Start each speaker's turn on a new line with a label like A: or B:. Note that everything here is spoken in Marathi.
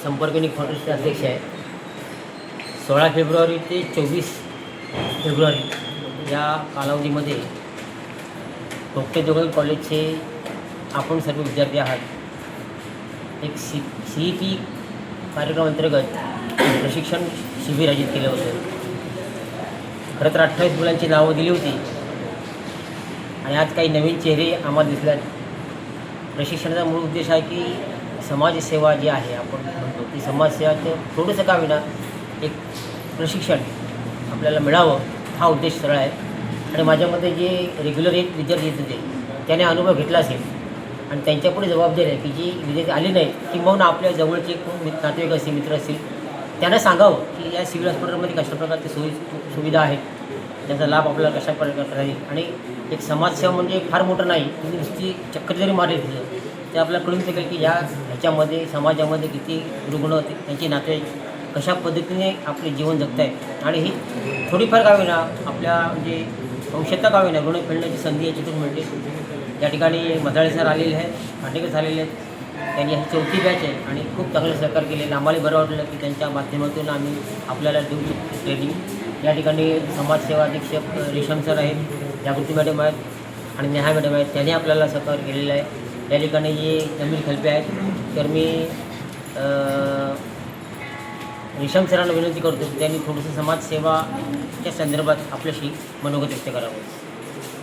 A: संपर्कनिक फाउंडेशनचे अध्यक्ष आहे. 16 फेब्रुवारी ते 24 फेब्रुवारी या कालावधीमध्ये डॉक्टर जोगल कॉलेजचे आपण सर्व विद्यार्थी आहात. एक CET कार्यक्रमांतर्गत प्रशिक्षण शिबिर आयोजित केलं होतं. खरं तर 28 मुलांची नावं दिली होती आणि आज काही नवीन चेहरे आम्हाला दिसल्यात. प्रशिक्षणाचा मूळ उद्देश आहे की समाजसेवा जी आहे आपण म्हणतो ती समाजसेवाचं थोडंसं का विना एक प्रशिक्षण आपल्याला मिळावं हा उद्देश सरळ आहे. आणि माझ्यामध्ये जे रेग्युलर एक विद्यार्थी येत होते त्याने अनुभव घेतला असेल आणि त्यांच्यापुढे जबाबदारी आहे की जी विद्यार्थी आली नाही किंवा आपल्या जवळचे कोण नातेवाईक असतील मित्र असतील त्यांना सांगावं की या सिव्हिल हॉस्पिटलमध्ये कशा प्रकारचे सुविधा आहेत, त्याचा लाभ आपल्याला कशा प्रकारे राहील. आणि एक समाजसेवा म्हणजे फार मोठं नाही, तुम्ही नुसती चक्कर जरी मारली तिथं ते आपल्याला कळून शकेल की ह्याच्यामध्ये समाजामध्ये किती रुग्ण त्यांचे नातेवाईक कशा पद्धतीने आपले जीवन जगत आहेत. आणि ही थोडीफार का होईना आपल्या म्हणजे औषधता का होईना ऋण फेडण्याची संधी याच्यातून मिळते. या ठिकाणी मदाळे सर आलेले आहेत, भांडेकर झालेले आहेत. त्यांनी ही 4थी बॅच आहे आणि खूप चांगलं सहकार्य केलेलं. आम्हाला बरं वाटलं की त्यांच्या माध्यमातून आम्ही आपल्याला देऊ शकतो ट्रेनिंग. या ठिकाणी समाजसेवा अधीक्षक रेशम सर आहेत, जागृती मॅडम आहेत आणि नेहा मॅडम आहेत. त्यांनी आपल्याला सहकार्य केलेलं आहे. या ठिकाणी जे जमील खलपे आहेत, तर मी रेशम सरांना विनंती करतो की त्यांनी थोडंसं समाजसेवाच्या संदर्भात आपल्याशी मनोगत व्यक्त करावं.